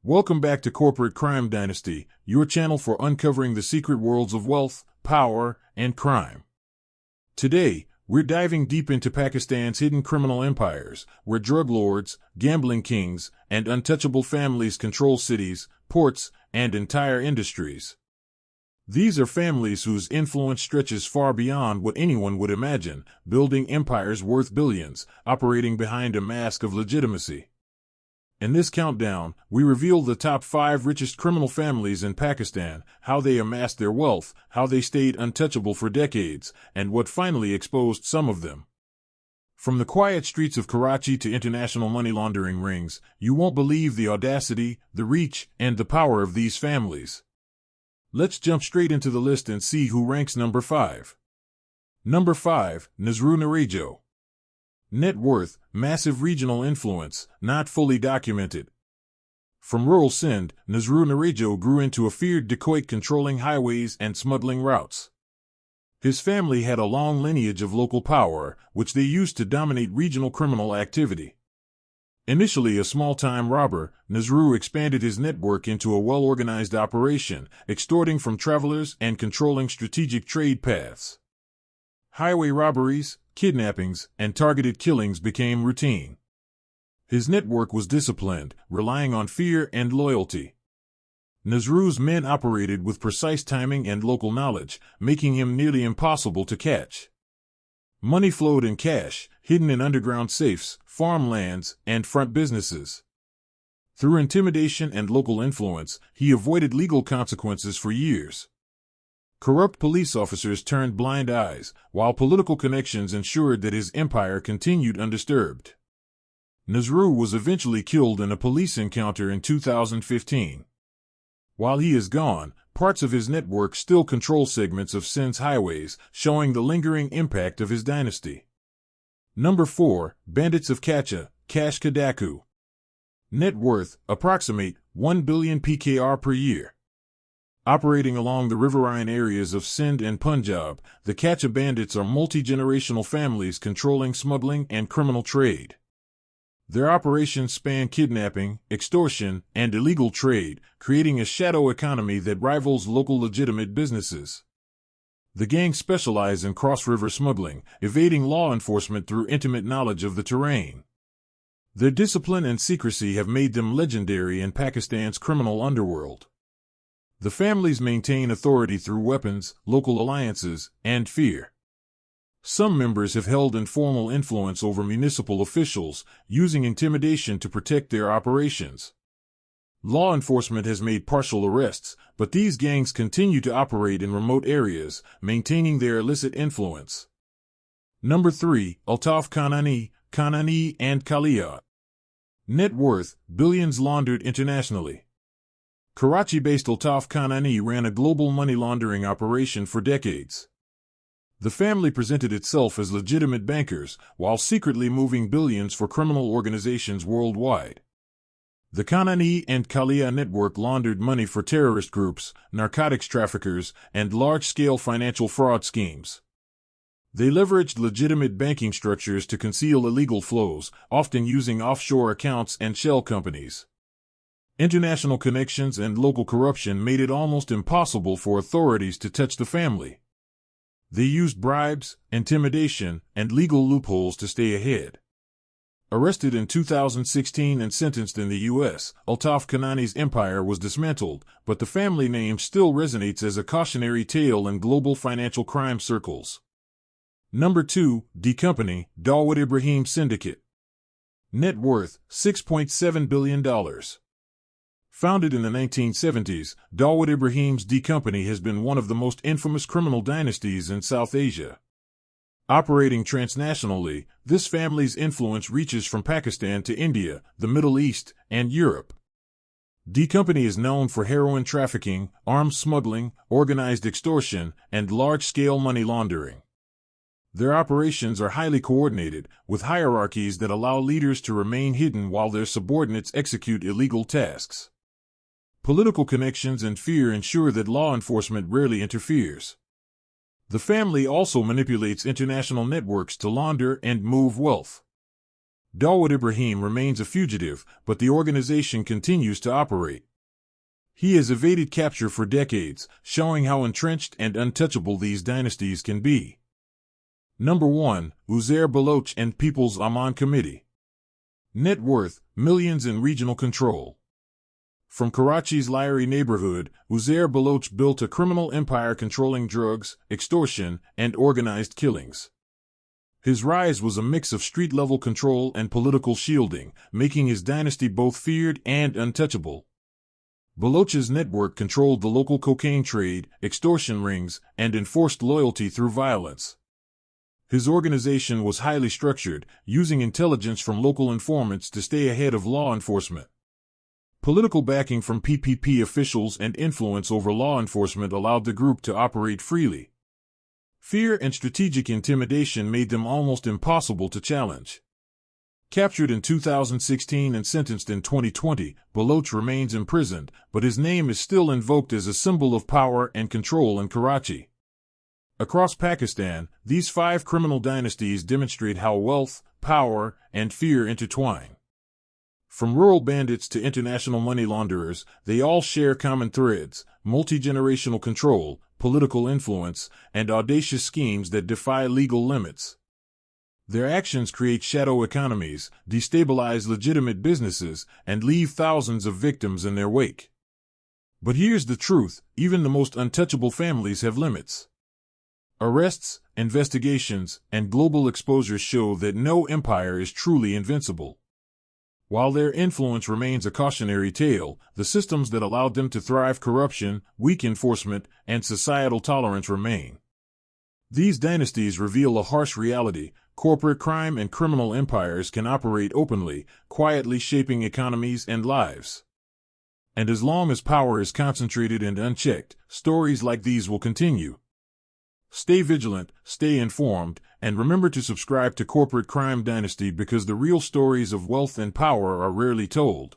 Welcome back to Corporate Crime Dynasty, your channel for uncovering the secret worlds of wealth, power, and crime. Today, we're diving deep into Pakistan's hidden criminal empires, where drug lords, gambling kings, and untouchable families control cities, ports, and entire industries. These are families whose influence stretches far beyond what anyone would imagine, building empires worth billions, operating behind a mask of legitimacy. In this countdown, we reveal the top 5 richest criminal families in Pakistan, how they amassed their wealth, how they stayed untouchable for decades, and what finally exposed some of them. From the quiet streets of Karachi to international money laundering rings, you won't believe the audacity, the reach, and the power of these families. Let's jump straight into the list and see who ranks number 5. Number 5, Nazroo Narejo. Net worth, massive regional influence, not fully documented. From rural Sindh, Nazroo Narejo grew into a feared dacoit controlling highways and smuggling routes. His family had a long lineage of local power, which they used to dominate regional criminal activity. Initially a small-time robber, Nazroo expanded his network into a well-organized operation, extorting from travelers and controlling strategic trade paths. Highway robberies, kidnappings, and targeted killings became routine. His network was disciplined, relying on fear and loyalty. Nazroo's men operated with precise timing and local knowledge, making him nearly impossible to catch. Money flowed in cash, hidden in underground safes, farmlands, and front businesses. Through intimidation and local influence, he avoided legal consequences for years. Corrupt police officers turned blind eyes, while political connections ensured that his empire continued undisturbed. Nazroo was eventually killed in a police encounter in 2015. While he is gone, parts of his network still control segments of Sindh's highways, showing the lingering impact of his dynasty. Number 4, Bandits of Katcha, Cash Kadaku. Net worth, approximate 1 billion PKR per year. Operating along the riverine areas of Sindh and Punjab, the Katcha bandits are multi-generational families controlling smuggling and criminal trade. Their operations span kidnapping, extortion, and illegal trade, creating a shadow economy that rivals local legitimate businesses. The gang specialize in cross-river smuggling, evading law enforcement through intimate knowledge of the terrain. Their discipline and secrecy have made them legendary in Pakistan's criminal underworld. The families maintain authority through weapons, local alliances, and fear. Some members have held informal influence over municipal officials, using intimidation to protect their operations. Law enforcement has made partial arrests, but these gangs continue to operate in remote areas, maintaining their illicit influence. Number 3, Altaf Khanani, and Kalia. Net worth, billions laundered internationally. Karachi-based Altaf Khanani ran a global money laundering operation for decades. The family presented itself as legitimate bankers, while secretly moving billions for criminal organizations worldwide. The Khanani and Kalia network laundered money for terrorist groups, narcotics traffickers, and large-scale financial fraud schemes. They leveraged legitimate banking structures to conceal illegal flows, often using offshore accounts and shell companies. International connections and local corruption made it almost impossible for authorities to touch the family. They used bribes, intimidation, and legal loopholes to stay ahead. Arrested in 2016 and sentenced in the U.S., Altaf Khanani's empire was dismantled, but the family name still resonates as a cautionary tale in global financial crime circles. Number 2, D Company, Dawood Ibrahim Syndicate. Net worth, $6.7 billion. Founded in the 1970s, Dawood Ibrahim's D Company has been one of the most infamous criminal dynasties in South Asia. Operating transnationally, this family's influence reaches from Pakistan to India, the Middle East, and Europe. D Company is known for heroin trafficking, arms smuggling, organized extortion, and large-scale money laundering. Their operations are highly coordinated, with hierarchies that allow leaders to remain hidden while their subordinates execute illegal tasks. Political connections and fear ensure that law enforcement rarely interferes. The family also manipulates international networks to launder and move wealth. Dawood Ibrahim remains a fugitive, but the organization continues to operate. He has evaded capture for decades, showing how entrenched and untouchable these dynasties can be. Number 1. Uzair Baloch and People's Aman Committee. Net worth, millions in regional control. From Karachi's Lyari neighborhood, Uzair Baloch built a criminal empire controlling drugs, extortion, and organized killings. His rise was a mix of street-level control and political shielding, making his dynasty both feared and untouchable. Baloch's network controlled the local cocaine trade, extortion rings, and enforced loyalty through violence. His organization was highly structured, using intelligence from local informants to stay ahead of law enforcement. Political backing from PPP officials and influence over law enforcement allowed the group to operate freely. Fear and strategic intimidation made them almost impossible to challenge. Captured in 2016 and sentenced in 2020, Baloch remains imprisoned, but his name is still invoked as a symbol of power and control in Karachi. Across Pakistan, these 5 criminal dynasties demonstrate how wealth, power, and fear intertwine. From rural bandits to international money launderers, they all share common threads: multi-generational control, political influence, and audacious schemes that defy legal limits. Their actions create shadow economies, destabilize legitimate businesses, and leave thousands of victims in their wake. But here's the truth: even the most untouchable families have limits. Arrests, investigations, and global exposure show that no empire is truly invincible. While their influence remains a cautionary tale, the systems that allowed them to thrive, corruption, weak enforcement, and societal tolerance remain. These dynasties reveal a harsh reality: corporate crime and criminal empires can operate openly, quietly shaping economies and lives. And as long as power is concentrated and unchecked, stories like these will continue. Stay vigilant, stay informed, and remember to subscribe to Corporate Crime Dynasty, because the real stories of wealth and power are rarely told.